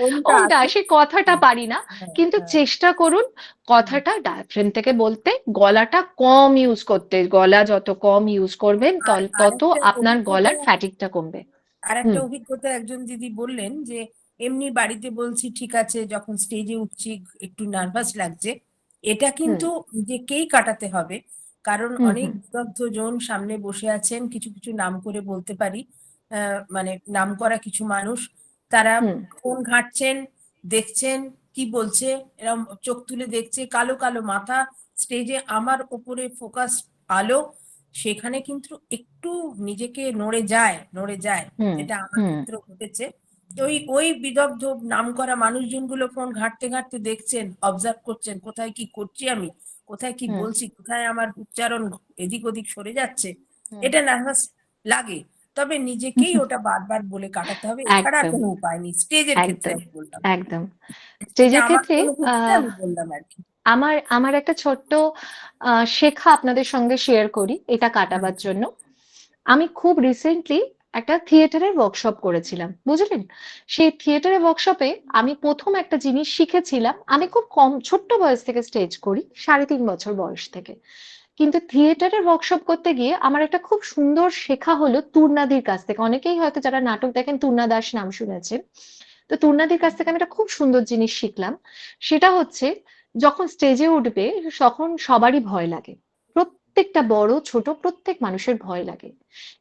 ওমটা ওমটা আসে। আসে, কথাটা হ্যাঁ, পারি না। হ্যাঁ, কিন্তু হ্যাঁ। চেষ্টা করুন কথাটা ডায়াফ্রেম থেকে বলতে, গলাটা কম ইউজ করতে। গলা যত কম ইউজ করবেন আর তত আরেকটা আপনার অভিজ্ঞতা গলার ফ্যাটিকটা কমবে। আরেকটা হুম, অভিজ্ঞতা একজন দিদি বললেন যে এমনি বাড়িতে বলছি ঠিক আছে, যখন স্টেজে উঠছি একটু নার্ভাস লাগছে, এটা হুম, কিন্তু নিজেকেই কাটাতে হবে। কারণ হুম, অনেক হুম, বিদগ্ধ জন সামনে বসে আছেন, কিছু কিছু নাম করে বলতে পারি, মানে নাম করা কিছু মানুষ, তারা হুম, ফোন ঘাঁটছেন, দেখছেন কি বলছে, এরকম চোখ তুলে দেখছে, কালো কালো মাথা, স্টেজে আমার ওপরে ফোকাস আলো, সেখানে কিন্তু একটু নিজেকে নড়ে যায়, হুম, যেটা আমার হুম, ক্ষেত্রে ঘটেছে। তো ওই ওই বিদগ্ধ নামকরা মানুষজনগুলো ফোন ঘাঁটতে ঘাঁটতে দেখছেন, অবজার্ভ করছেন কোথায় কি করছি আমি, কোথায় কি হুম, বলছি, কোথায় আমার উচ্চারণ এদিক ওদিক সরে যাচ্ছে, হুম, এটা নার্ভাস লাগে। তবে নিজেকেই ওটা বারবার বলে কাটাতে হবে, এছাড়া একদম, কোনো উপায় নেই। স্টেজের ক্ষেত্রে একদম, আমি বললাম, একদম। এটা স্টেজের আমার ক্ষেত্রে অনুভূতিতে আমি বললাম আর কি। আমার আমার একটা ছোট্ট শেখা আপনাদের সঙ্গে শেয়ার করি এটা হুম, কাটাবার জন্য। আমি খুব রিসেন্টলি একটা থিয়েটারের ওয়ার্কশপ করেছিলাম, বুঝলেন? সেই থিয়েটারের ওয়ার্কশপে আমি প্রথম একটা জিনিস শিখেছিলাম। আমি খুব কম ছোট্ট বয়স থেকে স্টেজ করি, 3.5 বছর বয়স থেকে। কিন্তু থিয়েটারের ওয়ার্কশপ করতে গিয়ে আমার একটা খুব সুন্দর শেখা হলো তূর্ণাদির কাছ থেকে। অনেকেই হয়তো যারা নাটক দেখেন তূর্ণা দাস নাম শুনেছেন। তো তূর্ণাদির কাছ থেকে আমি একটা খুব সুন্দর জিনিস শিখলাম। সেটা হচ্ছে, যখন স্টেজে উঠবে তখন সবারই ভয় লাগে, প্রত্যেকটা বড় ছোট প্রত্যেক মানুষের ভয় লাগে।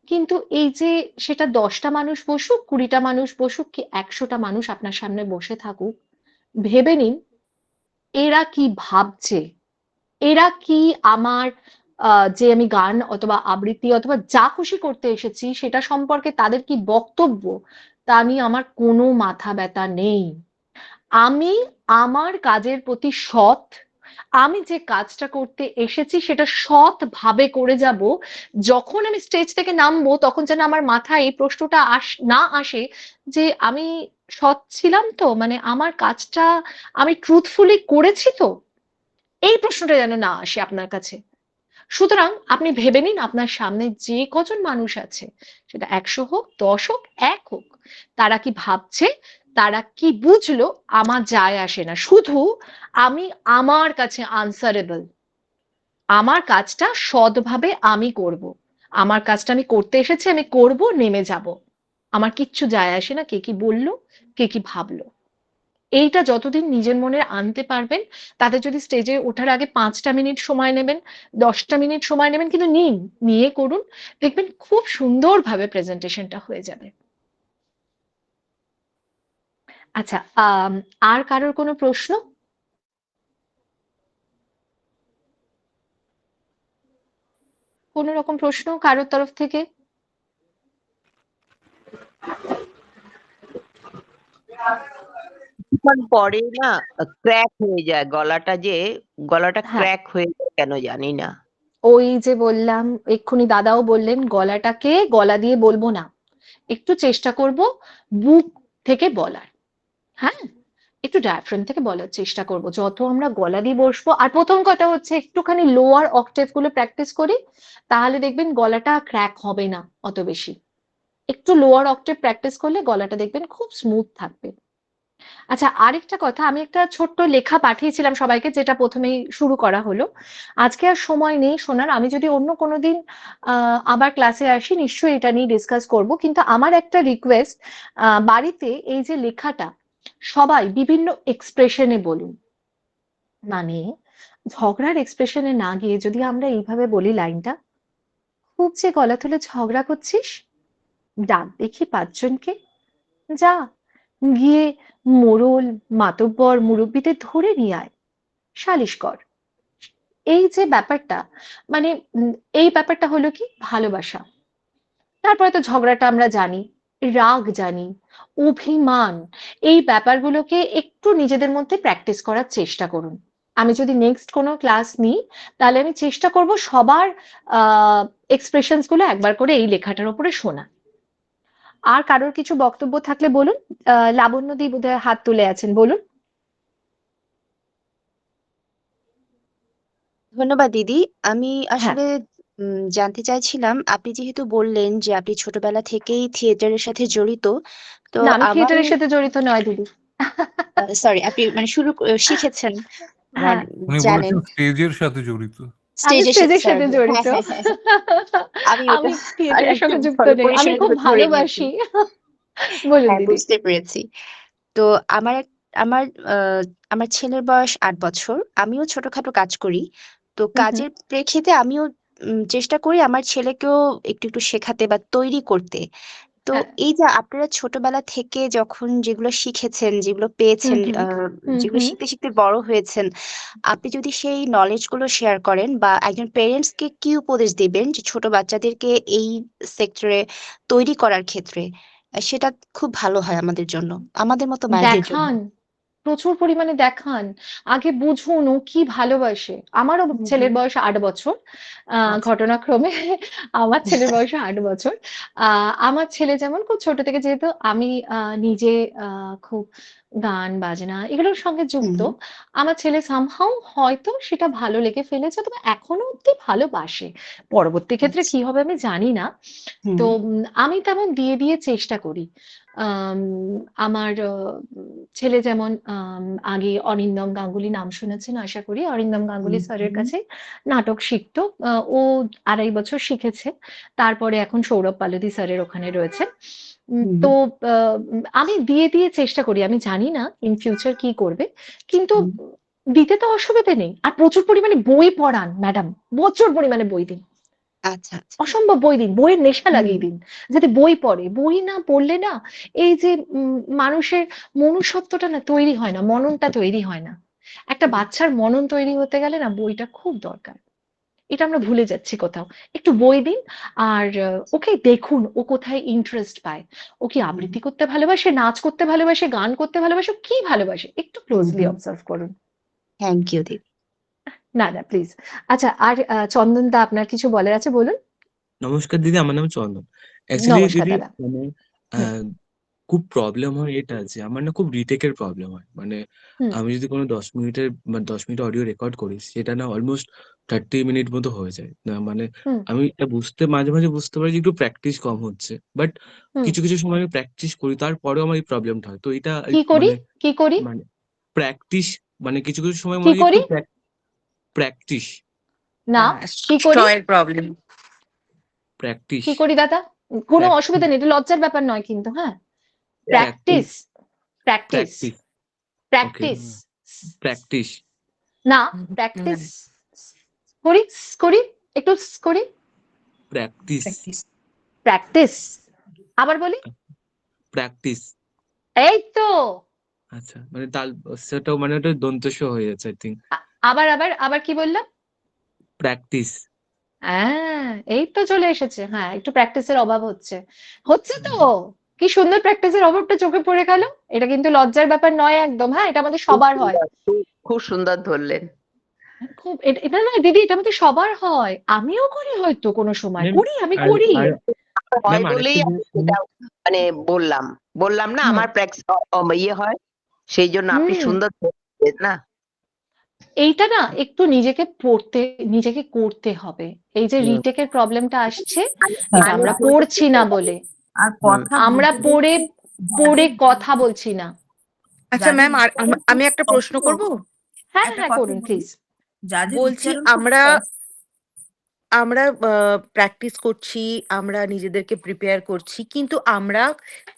কিন্তু এই যে সেটা 10টা মানুষ বসুক, 20টা মানুষ বসুক, কি 100টা মানুষ আপনার সামনে বসে থাকুক, ভেবে নিন এরা কি ভাবছে, এরা কি আমার যে আমি গান অথবা আবৃত্তি অথবা যা খুশি করতে এসেছি সেটা সম্পর্কে তাদের কি বক্তব্য, তা নিয়ে আমার কোনো মাথা ব্যথা নেই। আমি আমার কাজের প্রতি সৎ, আমি যে কাজটা করতে এসেছি সেটা সৎ ভাবে করে যাব। যখন আমি স্টেজ থেকে নামবো তখন যেন আমার মাথায় এই প্রশ্নটা না আসে যে আমি সৎ ছিলাম তো, মানে আমার কাজটা আমি ট্রুথফুলি করেছি তো, এই প্রশ্নটা যেন না আসে আপনার কাছে। সুতরাং আপনি ভেবে নিন আপনার সামনে যে কজন মানুষ আছে, সেটা 100 হোক, 10 হোক, 1 হোক, তারা কি ভাবছে, তারা কি বুঝলো, আমার যায় আসে না। শুধু আমি আমার কাছে আনসারেবল, আমার কাজটা সৎভাবে আমি করব, আমার কাজটা আমি করতে এসেছি, আমি করব, নেমে যাব। আমার কিচ্ছু যায় আসে না কে কি বললো, কে কি ভাবলো। এইটা যতদিন নিজের মনে আনতে পারবেন, তাদের যদি স্টেজে ওঠার আগে 5টা মিনিট সময় নেবেন, 10টা মিনিট সময় নেবেন, কিন্তু নিন, নিয়ে করুন, দেখবেন খুব সুন্দরভাবে প্রেজেন্টেশনটা হয়ে যাবে। আচ্ছা, আর কারোর কোনো প্রশ্ন? কোনো রকম প্রশ্ন কারোর তরফ থেকে? কিছুক্ষণ পরে না ক্র্যাক হয়ে যায় গলাটা হ্যাঁ, ক্র্যাক হয়ে যায় কেন জানি না। ওই যে বললাম, এক্ষুনি দাদাও বললেন, গলাটাকে গলা দিয়ে বলবো না, একটু চেষ্টা করব বুক থেকে বলার। হ্যাঁ, একটু ডায়াফ্রাম থেকে বলার চেষ্টা করব। যত আমরা গলা দিয়ে বসবো, আর প্রথম কথা হচ্ছে একটুখানি লোয়ার অক্টেভ গুলো প্র্যাকটিস করি, তাহলে দেখবেন গলাটা ক্র্যাক হবে না অত বেশি। একটু লোয়ার অক্টেভ প্র্যাকটিস করলে গলাটা দেখবেন খুব স্মুথ থাকবে। আচ্ছা, আরেকটা কথা, আমি একটা ছোট্ট লেখা পাঠিয়েছিলাম সবাইকে, যেটা প্রথমেই শুরু করা হলো। আজকে আর সময় নেই শোনার, আমি যদি অন্য কোনো দিন আবার ক্লাসে আসি নিশ্চয়ই এটা নিয়ে ডিসকাস করব, কিন্তু আমার একটা রিকোয়েস্ট, বাড়িতে এই যে লেখাটা সবাই বিভিন্ন এক্সপ্রেশনে বলুন। মানে ঝগড়ার এক্সপ্রেশনে না গিয়ে যদি আমরা এইভাবে বলি লাইনটা, খুব যে গলা তুলে ঝগড়া করছিস, ডাক দেখি 5জনকে, যা গিয়ে মোড়ল, মাতব্বর, মুরব্বিদের ধরে নিয়ে আয়, সালিশ কর। এই যে ব্যাপারটা, মানে এই ব্যাপারটা হলো কি ভালোবাসা। তারপরে তো ঝগড়াটা আমরা জানি, রাগ জানি, অভিমান, এই ব্যাপারগুলোকে একটু নিজেদের মধ্যে প্র্যাকটিস করার চেষ্টা করুন। আমি যদি নেক্সট কোনো ক্লাস নিই, তাহলে আমি চেষ্টা করব সবার এক্সপ্রেশনস গুলো একবার করে এই লেখাটার উপরে শোনা। আর কারোর কিছু বক্তব্য থাকলে বলুন। লাবণ্যদি বোধহয় হাত তুলে আছেন, বলুন। ধন্যবাদ দিদি। আমি হ্যাঁ, আসলে জানতে চাইছিলাম, আপনি যেহেতু বললেন যে আপনি ছোটবেলা থেকেই থিয়েটারের সাথে জড়িত, তো না, আমি আমার থিয়েটারের সাথে জড়িত নয় দিদি। সরি, আপনি মানে শিখেছেন, হ্যাঁ, উনি জানেন বলেছেন স্টেজের সাথে জড়িত। আমি স্টেজের সাথে, স্টেজের সাথে সরি, জড়িত। হ্যাঁ, হ্যাঁ, হ্যাঁ, আমি ওটা আমি থিয়েটারের একটু সঙ্গে যুক্ত ভালো নেই, আমি পরিসরে খুব ধরে নিয়েছি। ভালোবাসি। বলুন হ্যাঁ, দিদি। বুঝতে পেরেছি। তো আমার আমার আমার ছেলের বয়স 8 বছর। আমিও ছোটখাটো কাজ করি। তো হুম হুম, কাজের প্রেক্ষিতে আমিও চেষ্টা করি আমার ছেলেকেও একটু একটু শেখাতে বা তৈরি করতে। তো হ্যাঁ, এই যে আপনারা ছোটবেলা থেকে যখন যেগুলো শিখেছেন, যেগুলো হুম পেয়েছেন, হুম, হুম যেগুলো হুম। শিখতে শিখতে বড় হয়েছেন, আপনি যদি সেই নলেজ গুলো শেয়ার করেন বা একজন প্যারেন্টস কে কি উপদেশ দিবেন যে ছোট বাচ্চাদেরকে এই সেক্টরে তৈরি করার ক্ষেত্রে, সেটা খুব ভালো হয় আমাদের জন্য, আমাদের মতো মায়েদের জন্য। দেখান, প্রচুর পরিমাণে দেখান, আগে বুঝুন ও কি ভালোবাসে। আমারও হুম, ছেলের হুম। বয়স 8 বছর। আচ্ছা। ঘটনাক্রমে আমার ছেলের বয়স 8 বছর। আমার ছেলে যেমন খুব ছোট থেকে, যেহেতু আমি নিজে খুব গান বাজনা এগুলোর সঙ্গে হুম, যুক্ত, হুম, আমার ছেলে সামহাউ হয়তো সেটা ভালো লেগে ফেলেছে, তবে এখনো অব্দি ভালোবাসে। পরবর্তী ক্ষেত্রে আচ্ছা। কি হবে আমি জানি না। হুম, তো আমি তেমন দিয়ে দিয়ে চেষ্টা করি। আম, আমার ছেলে যেমন আগে অরিন্দম গাঙ্গুলি নাম শুনেছেন আশা করি, অরিন্দম গাঙ্গুলি হুম, স্যারের হুম, কাছে নাটক শিখতো। ও 2.5 বছর শিখেছে, তারপরে এখন সৌরভ পালোধি স্যারের ওখানে রয়েছে। হুম, তো আমি দিয়ে দিয়ে চেষ্টা করি, আমি জানি না ইন ফিউচার কি করবে, কিন্তু হুম। দিতে তো অসুবিধে নেই। আর প্রচুর পরিমাণে বই পড়ান ম্যাডাম, প্রচুর পরিমাণে বই দিন, আচ্ছা, আচ্ছা। অসম্ভব বই দিন, বইয়ের নেশা হুম, লাগিয়ে দিন, যাতে বই পড়ে। বই না পড়লে না এই যে মানুষের মনুষ্যত্বটা না তৈরি হয় না, মননটা তৈরি হয় না। একটা হুম, বাচ্চার মনন তৈরি হতে গেলে না বইটা খুব দরকার। এটা আমরা ভুলে যাচ্ছি কোথাও। একটু বই দিন, আর ওকে দেখুন ও কোথায় ইন্টারেস্ট পায়। ও কি হুম, আবৃত্তি করতে ভালোবাসে, নাচ করতে ভালোবাসে, গান করতে ভালোবাসে, ও কি ভালোবাসে একটু হুম, ক্লোজলি হুম। অবজার্ভ করুন। থ্যাংক ইউ দিদি। না না প্লিজ। আচ্ছা, আর চন্দন দা আপনার কিছু বলার আছে, বলুন। নমস্কার দিদি, আমার নাম চন্দন। অ্যাকচুয়ালি নমস্কার দিদি, দাদা। মানে হুম খুব প্রবলেম হয় এটা যে আমার না খুব রিটেকের প্রবলেম হয়। মানে হুম আমি যদি কোনো 10 মিনিট অডিও রেকর্ড করি, সেটা না অলমোস্ট 30 মিনিট মতো হয়ে যায় না। মানে হুম আমি এটা মাঝে মাঝে বুঝতে পারি যে একটু প্র্যাকটিস কম হচ্ছে, বাট হুম। কিছু কিছু সময় আমি প্র্যাকটিস করি, তারপরেও আমার এই প্রবলেমটা হয়। তো এটা কি করি, মানে কি করি, মানে প্র্যাকটিস, মানে কিছু কিছু সময় কি মনে হয় একটু করি? প্র্যাকটিস না, হ্যাঁ, কি করি, স্টয়ের প্রবলেম। প্র্যাকটিস কি করি দাদা? কোনো প্র্যাকটিস অসুবিধা নেই, এটা লজ্জার ব্যাপার নয় কিন্তু, হ্যাঁ। Practice practice, practice. Practice practice practice না, প্র্যাকটিস করি করি একটু করি, প্র্যাকটিস প্র্যাকটিস আবার বলি, প্র্যাকটিস এই তো। আচ্ছা মানে তাল সেটাও মানে ওটা দন্তস্ব হয়ে যাচ্ছে আই থিঙ্ক। আবার আবার আবার কি বললাম? প্র্যাকটিস হ্যাঁ, এই তো চলে এসেছে। হ্যাঁ, একটু প্র্যাকটিসের অভাব হচ্ছে তো। কি সুন্দর প্র্যাকটিসের অভাবটা চোখে পড়ে গেল। এটা কিন্তু লজ্জার ব্যাপার নয় একদম। হ্যাঁ, এটা আমাদের সবার হয়। খুব সুন্দর ধরলেন। খুব এটা নয় দিদি, এটা আমাদের সবার হয়। আমিও করি হয়তো কোনো সময়, ম্যাম করি, আমি আর করি। আর হয় ম্যাম আরেকটা বলেই আমি জিনিস সেটা মানে বললাম না হুম আমার প্র্যাকটিস ইয়ে হয়, সেই জন্য আপনি হুম সুন্দর ধরলেন না। এইটা না একটু নিজেকে করতে হবে। এই যে রিটেকের প্রবলেমটা আসছে, এটা আমরা পড়ছি না বলে, আর কথা আমরা বলতে পড়ে যাদের কথা বলছি না। আচ্ছা ম্যাম, আর আমি একটা প্রশ্ন স্পষ্ট, করব। হ্যাঁ একটা হ্যাঁ কথা করুন বলি, প্লিজ। যাদের বলছি উচ্চারণ খুব আমরা স্পষ্ট, আমরা প্র্যাকটিস করছি, আমরা নিজেদেরকে প্রিপেয়ার করছি, কিন্তু আমরা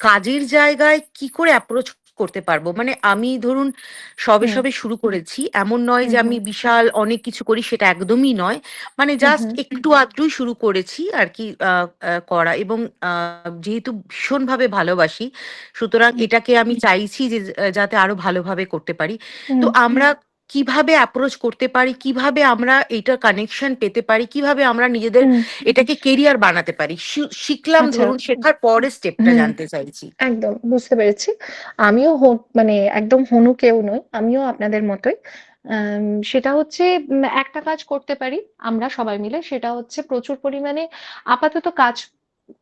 কাজের জায়গায় কি করে অ্যাপ্রোচ করতে পারবো? মানে আমি ধরুন সবে হুম সবে শুরু করেছি, এমন নয় হুম যে হুম আমি বিশাল অনেক কিছু করি, সেটা একদমই নয়। মানে হুম জাস্ট হুম একটু আধটুই শুরু করেছি আর কি করা, এবং যেহেতু ভীষণভাবে ভালোবাসি, সুতরাং এটাকে আমি চাইছি যে যাতে আরো ভালোভাবে করতে পারি। তো হুম আমরা কিভাবে অ্যাপ্রোচ করতে পারি, কিভাবে আমরা এটা কানেকশন পেতে পারি, কিভাবে আমরা নিজেদের হুম এটাকে কেরিয়ার বানাতে পারি? শিখলাম আচ্ছা ধরুন, শেখার পরের স্টেপটা হুম জানতে চাইছি। একদম বুঝতে পেরেছি। আমিও মানে একদম হনু কেউ নই, আমিও আপনাদের মতোই। সেটা হচ্ছে একটা কাজ করতে পারি আমরা সবাই মিলে, সেটা হচ্ছে প্রচুর পরিমাণে আপাতত কাজ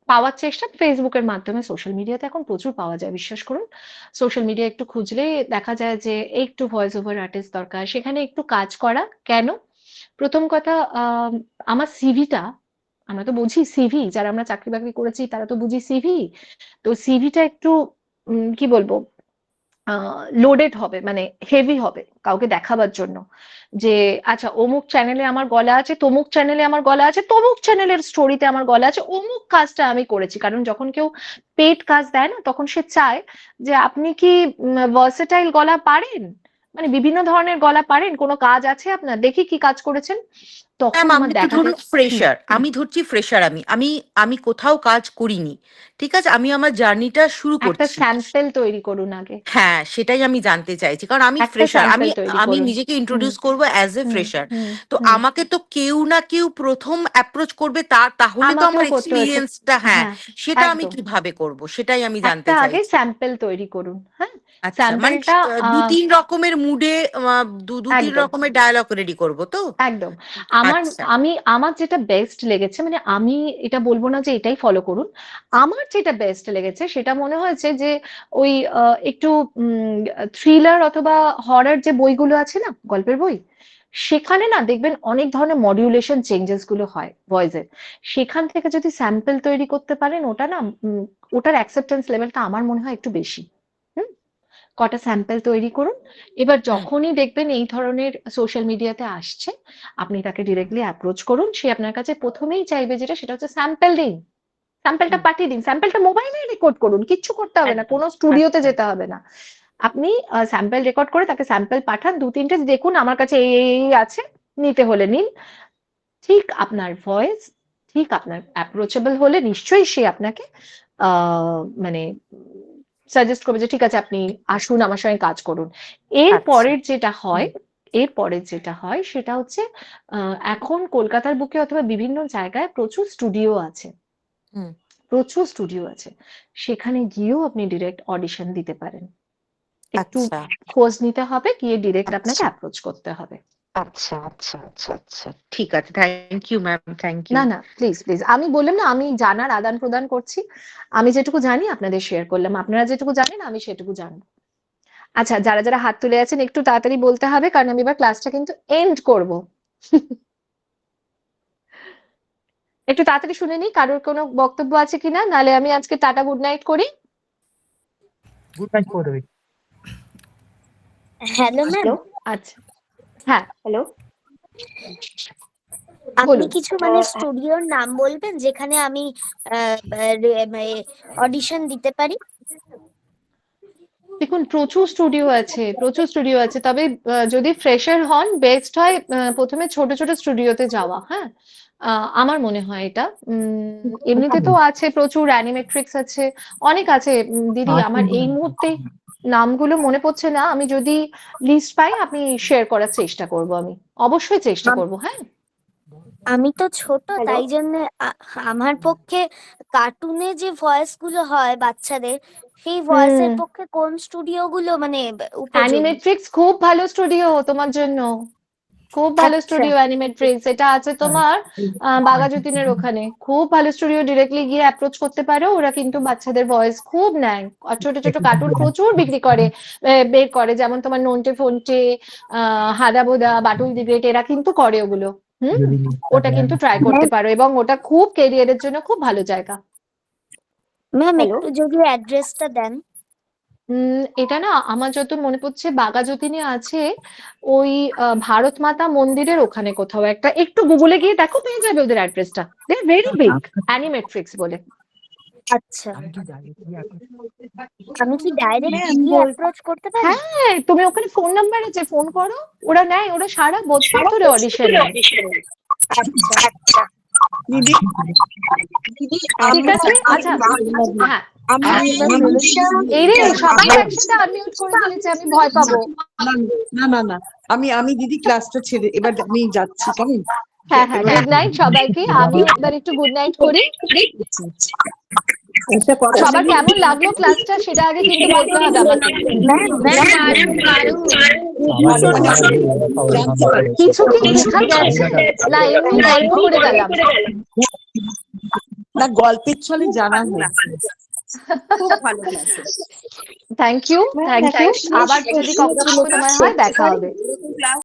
পাওয়ার চেষ্টা ফেসবুকের মাধ্যমে। সোশ্যাল মিডিয়াতে এখন প্রচুর পাওয়া যায়, বিশ্বাস করুন। সোশ্যাল মিডিয়া একটু খুঁজলেই দেখা যায় যে একটু ভয়েস ওভার আর্টিস্ট দরকার, সেখানে একটু কাজ করা। কেন? প্রথম কথা, আমার সিভিটা, আমরা তো বুঝি সিভি, যারা আমরা চাকরি বাকরি করেছি তারা তো বুঝি সিভি। তো সিভিটা একটু কি বলবো, লোডেড হবে, মানে হেভি হবে কাউকে দেখাবার জন্য, যে আচ্ছা অমুক চ্যানেলে আমার গলা আছে, তমুক চ্যানেলে আমার গলা আছে, তমুক চ্যানেলের স্টোরিতে আমার গলা আছে, অমুক কাজটা আমি করেছি। কারণ যখন কেউ পেড কাজ দেয় না, তখন সে চায় যে আপনি কি ভার্সেটাইল গলা পারেন, মানে বিভিন্ন ধরনের গলা পারেন, কোনো কাজ আছে আপনার, দেখি কি কাজ করেছেন। তখন ম্যাম আমার আমি তো দেখাতে ধরুন ফ্রেশার, আমি ধরছি ফ্রেশার, আমি আমি আমি কোথাও কাজ করিনি, ঠিক আছে, আমি আমার জার্নিটা শুরু একটা করছি। স্যাম্পল তৈরি করুন আগে, হ্যাঁ, সেটাই আমি জানতে চাইছি, কারণ আমি একটা ফ্রেশার, আমি স্যাম্পল তৈরি আমি করুন। নিজেকে হুম ইন্ট্রোডিউস করবো অ্যাজ এ হুম ফ্রেশার। হুম তো হুম আমাকে তো কেউ না কেউ প্রথম অ্যাপ্রোচ করবে, তাহলে তো আমাকেও আমার করতে হয়েছে। এক্সপিরিয়েন্সটা, হ্যাঁ, হ্যাঁ সেটা আমি একদম। কিভাবে করব সেটাই আমি জানতে একটা আগে চাইছি। স্যাম্পল তৈরি করুন। হ্যাঁ, আচ্ছা, মানে স্যাম্পলটা দু তিন রকমের মুডে দু তিন একদম রকমের ডায়ালগ রেডি করব তো। একদম। আমার আচ্ছা আমার যেটা বেস্ট লেগেছে, মানে আমি এটা বলবো না যে এটাই ফলো করুন, আমার যেটা বেস্ট লেগেছে সেটা মনে হয়েছে যে ওই একটু থ্রিলার অথবা হরর যে বইগুলো আছে না, গল্পের বই, সেখানে না দেখবেন অনেক ধরনের মডিউলেশন চেঞ্জেস গুলো হয় ভয়েসের। সেখান থেকে যদি স্যাম্পল তৈরি করতে পারেন, ওটা না ওটার অ্যাকসেপ্টেন্স লেভেলটা আমার মনে হয় একটু বেশি। হুম, কটা স্যাম্পল তৈরি করুন। এবার হুম যখনই দেখবেন এই ধরনের সোশ্যাল মিডিয়াতে আসছে, আপনি তাকে ডিরেক্টলি অ্যাপ্রোচ করুন। সে আপনার কাছে প্রথমেই চাইবে যেটা, সেটা হচ্ছে স্যাম্পল দিন, স্যাম্পলটা হুম, পাঠিয়ে দিন, স্যাম্পলটা মোবাইলে রেকর্ড করুন, কিচ্ছু করতে হবে না, একদম। কোনো স্টুডিওতে আচ্ছা যেতে হবে না। আপনি স্যাম্পল রেকর্ড করে তাকে স্যাম্পল পাঠান, দু তিনটে, দেখুন আমার কাছে এই আছে, নিতে হলে নিন। ঠিক আপনার ভয়েস, ঠিক আপনার অ্যাপ্রোচেবল হলে নিশ্চয়ই সে আপনাকে মানে সাজেস্ট করবে যে ঠিক আছে আপনি আসুন আমার সঙ্গে কাজ করুন। এর আচ্ছা। পরের যেটা হয়, হুম সেটা হচ্ছে এখন কলকাতার বুকে অথবা বিভিন্ন জায়গায় প্রচুর স্টুডিও আছে, হুম প্রচুর স্টুডিও আছে। সেখানে গিয়েও আপনি ডিরেক্ট অডিশন দিতে পারেন। একটু আচ্ছা খোঁজ নিতে হবে, গিয়ে ডিরেক্ট আপনাকে আচ্ছা অ্যাপ্রোচ করতে হবে। আচ্ছা আচ্ছা আচ্ছা আচ্ছা, ঠিক আছে, thank you ma'am, thank you. না না, প্লিজ প্লিজ, আমি বললাম না আমি জানার আদান প্রদান করছি। আমি যেটুকু জানি আপনাদের শেয়ার করলাম, আপনারা যেটুকু জানেন আমি সেটুকু জানবো। আচ্ছা, যারা যারা হাত তুলে আছেন একটু তাড়াতাড়ি বলতে হবে, কারণ আমি এবার ক্লাসটা কিন্তু এন্ড করব। একটু তাড়াতাড়ি শুনে নিই কারোর কোনো বক্তব্য আছে কিনা, নালে আমি আজকে টাটা গুড নাইট করি। গুড নাইট করে হ্যালো ম্যাম, আচ্ছা, হ্যাঁ হ্যালো, আপনি বলুন। কিছু স্টুডিওর নাম বলবেন যেখানে আমি অডিশন দিতে পারি? দেখুন প্রচুর স্টুডিও আছে, তবে যদি ফ্রেশার হন বেস্ট হয় প্রথমে ছোট ছোট স্টুডিওতে যাওয়া। হ্যাঁ, আমার মনে হয় এটা। এমনিতে তো আছে প্রচুর, অ্যানিমেট্রিক্স আছে, অনেক আছে। দিদি আমার এই মুহূর্তে নামগুলো মনে পড়ছে না, আমি যদি লিস্ট পাই আমি শেয়ার করার চেষ্টা করব, আমি অবশ্যই চেষ্টা করব। হ্যাঁ, আমি তো ছোট, তাই জন্য আমার পক্ষে কার্টুনে যে ভয়েস গুলো হয় বাচ্চাদের, সেই ভয়েসের পক্ষে কোন স্টুডিও গুলো মানে উপযোগী? অ্যানিমেট্রিক্স খুব ভালো স্টুডিও তোমার জন্য, খুব ভালো আচ্ছা। Studio Animatrix. এটা আছে তোমার বাঘাযতীনের ওখানে, খুব ভালো স্টুডিও, ডিরেক্টলি গিয়ে অ্যাপ্রোচ করতে পারো। ওরা কিন্তু বাচ্চাদের ভয়েস খুব নেয়, আর ছোট ছোট কার্টুন প্রচুর বিক্রি করে, বের করে, যেমন তোমার নন্টে ফন্টে, হাদা বোদা, বাটুল দি গ্রেট, এরা কিন্তু করে ওগুলো। ওটা কিন্তু ট্রাই করতে পারো, এবং ওটা খুব ক্যারিয়ারের জন্য খুব ভালো জায়গা। ম্যাম একটু যদি অ্যাড্রেসটা দেন। এটা না আমার যত মনে পড়ছে বাঘাযতীনে আছে, ওই ভারত মাতা মন্দিরের ওখানে কোথাও একটা, একটু গুগলে গিয়ে দেখো, পেয়ে যাবে ওদের অ্যাড্রেসটা। দে আর ভেরি বিগ, অ্যানিমেট্রিক্স বলে। আচ্ছা, আমি কি ডাইরেক্ট গিয়ে অ্যাপ্রোচ করতে পারি? হ্যাঁ, তুমি ওখানে ফোন নাম্বার আছে, ফোন করো, ওরা নেয়, ওরা সারা বছর ধরে অডিশন নেয়। আচ্ছা, দিদি ঠিক আছে, আচ্ছা, হ্যাঁ, এই রে সবাই একসাথে আনমিউট করে ফেলেছে, আমি ভয় পাবো। না আমি দিদি ক্লাসটা ছেড়ে এবার আমি যাচ্ছি, কেমন? হ্যাঁ, গুড নাইট সবাইকে। আমি এবার একটু গুড নাইট করি। সবার কেমন লাগলো ক্লাসটা সেটা আগে কিন্তু বলতে হবে আমাকে। কিছু কি শেখা গেছে? না এমনি গল্প করে গেলাম? না, গল্পের ছলে জানা হয়েছে। খুব ভালো ক্লাস। Thank you. আবার যদি কখনো সময় হয় দেখা হবে। ক্লাস